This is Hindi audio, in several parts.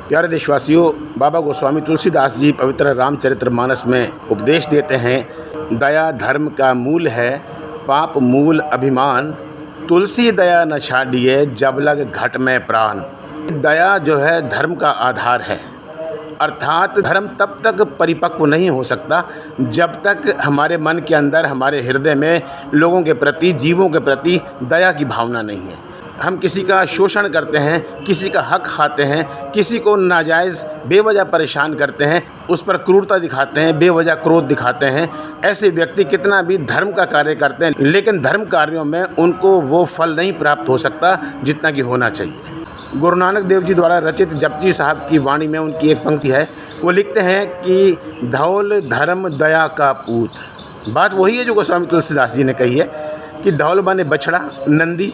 प्यारे देशवासियों, बाबा गोस्वामी तुलसीदास जी पवित्र रामचरितमानस में उपदेश देते हैं, दया धर्म का मूल है, पाप मूल अभिमान, तुलसी दया न छाड़िए जब लग घट में प्राण। दया जो है धर्म का आधार है, अर्थात धर्म तब तक परिपक्व नहीं हो सकता जब तक हमारे मन के अंदर, हमारे हृदय में लोगों के प्रति, जीवों के प्रति दया की भावना नहीं है। हम किसी का शोषण करते हैं, किसी का हक खाते हैं, किसी को नाजायज़ बेवजह परेशान करते हैं, उस पर क्रूरता दिखाते हैं, बेवजह क्रोध दिखाते हैं। ऐसे व्यक्ति कितना भी धर्म का कार्य करते हैं, लेकिन धर्म कार्यों में उनको वो फल नहीं प्राप्त हो सकता जितना कि होना चाहिए। गुरु नानक देव जी द्वारा रचित जपजी साहब की वाणी में उनकी एक पंक्ति है, वो लिखते हैं कि धौल धर्म दया का पूत। बात वही है जो गोस्वामी तुलसीदास जी ने कही है कि धौल बने बछड़ा नंदी,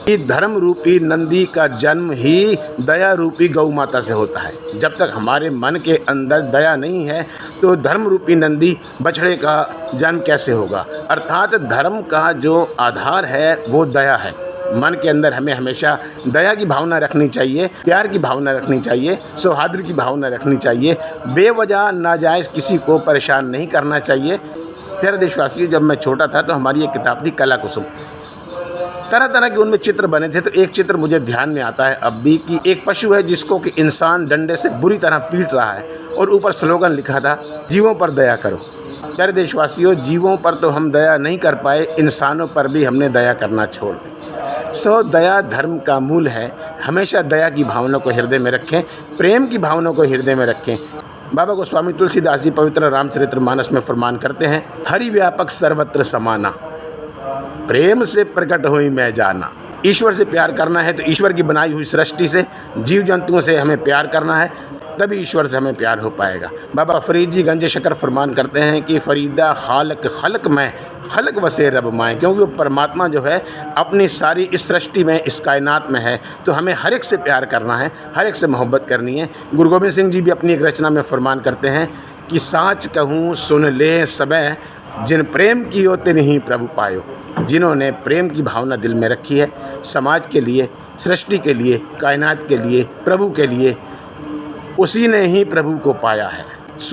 कि धर्म रूपी नंदी का जन्म ही दया रूपी गौ माता से होता है। जब तक हमारे मन के अंदर दया नहीं है तो धर्म रूपी नंदी बछड़े का जन्म कैसे होगा। अर्थात धर्म का जो आधार है वो दया है। मन के अंदर हमें हमेशा दया की भावना रखनी चाहिए, प्यार की भावना रखनी चाहिए, सौहार्द की भावना रखनी चाहिए, बेवजह नाजायज़ किसी को परेशान नहीं करना चाहिए। प्यारे देशवासियों, जब मैं छोटा था तो हमारी एक किताब थी कला कुसुम। तरह तरह के उनमें चित्र बने थे। तो एक चित्र मुझे ध्यान में आता है अब भी कि एक पशु है जिसको कि इंसान डंडे से बुरी तरह पीट रहा है और ऊपर स्लोगन लिखा था, जीवों पर दया करो। प्यारे देशवासियों, जीवों पर तो हम दया नहीं कर पाए, इंसानों पर भी हमने दया करना छोड़ दी। दया धर्म का मूल है। हमेशा दया की भावना को हृदय में रखें, प्रेम की भावना को हृदय में रखें। बाबा गोस्वामी तुलसीदास जी पवित्र रामचरितमानस में फरमान करते हैं, हरि व्यापक सर्वत्र समाना, प्रेम से प्रकट हुई मैं जाना। ईश्वर से प्यार करना है तो ईश्वर की बनाई हुई सृष्टि से, जीव जंतुओं से हमें प्यार करना है, तभी ईश्वर से हमें प्यार हो पाएगा। बाबा फरीद जी गंज शकर फरमान करते हैं कि फरीदा खालक खलक में खलक वसे रब माए, क्योंकि वो परमात्मा जो है अपनी सारी इस सृष्टि में, इस कायनात में है, तो हमें हर एक से प्यार करना है, हर एक से मोहब्बत करनी है। गुरु गोबिंद सिंह जी भी अपनी एक रचना में फरमान करते हैं कि साच कहूँ सुन ले सबे, जिन प्रेम कियो तिन ही प्रभु पायो। जिन्होंने प्रेम की भावना दिल में रखी है, समाज के लिए, सृष्टि के लिए, कायनात के लिए, प्रभु के लिए, उसी ने ही प्रभु को पाया है।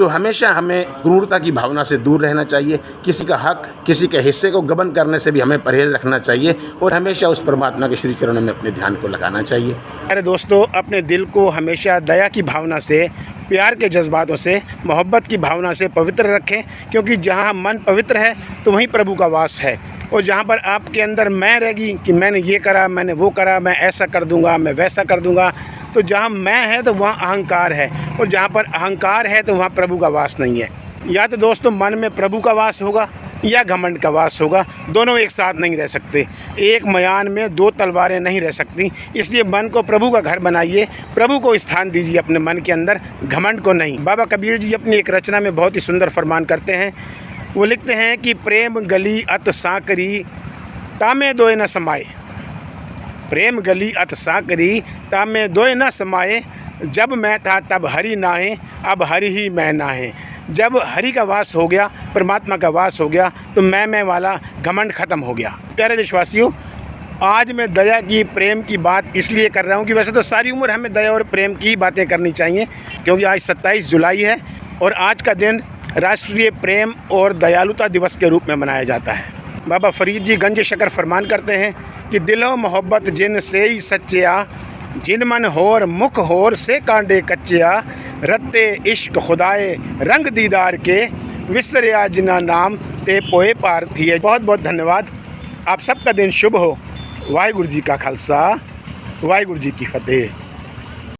हमेशा हमें क्रूरता की भावना से दूर रहना चाहिए। किसी का हक, किसी के हिस्से को गबन करने से भी हमें परहेज़ रखना चाहिए और हमेशा उस परमात्मा के श्री चरणों में अपने ध्यान को लगाना चाहिए। अरे दोस्तों, अपने दिल को हमेशा दया की भावना से, प्यार के जज्बातों से, मोहब्बत की भावना से पवित्र रखें, क्योंकि जहाँ मन पवित्र है तो वहीं प्रभु का वास है। और जहाँ पर आपके अंदर मैं रहेगी कि मैंने ये करा, मैंने वो करा, मैं ऐसा कर दूँगा, मैं वैसा कर दूँगा, तो जहाँ मैं है तो वहाँ अहंकार है, और जहाँ पर अहंकार है तो वहाँ प्रभु का वास नहीं है। या तो दोस्तों मन में प्रभु का वास होगा या घमंड का वास होगा, दोनों एक साथ नहीं रह सकते। एक मयान में दो तलवारें नहीं रह सकती। इसलिए मन को प्रभु का घर बनाइए, प्रभु को स्थान दीजिए अपने मन के अंदर, घमंड को नहीं। बाबा कबीर जी अपनी एक रचना में बहुत ही सुंदर फरमान करते हैं। वो लिखते हैं कि प्रेम गली अत साकरी तामे दोए न समाए, प्रेम गली अत साकरी तामे दोए न समाए, जब मैं था तब हरि नाहे, अब हरि ही मैं नाहे। जब हरि का वास हो गया, परमात्मा का वास हो गया, तो मैं वाला घमंड ख़त्म हो गया। प्यारे देशवासियों, आज मैं दया की, प्रेम की बात इसलिए कर रहा हूँ कि वैसे तो सारी उम्र हमें दया और प्रेम की बातें करनी चाहिए, क्योंकि आज 27 जुलाई है और आज का दिन राष्ट्रीय प्रेम और दयालुता दिवस के रूप में मनाया जाता है। बाबा फरीद जी गंज शकर फरमान करते हैं कि दिलो मोहब्बत जिन से ही सच्चिया, जिन मन होर मुख होर से कांडे कच्चिया, रत्ते इश्क खुदाए रंग दीदार के, विसरिया जिना नाम ते पोए पार थिए। बहुत बहुत धन्यवाद। आप सबका दिन शुभ हो। वाहिगुरु जी का खालसा, वाहिगुरु जी की फतेह।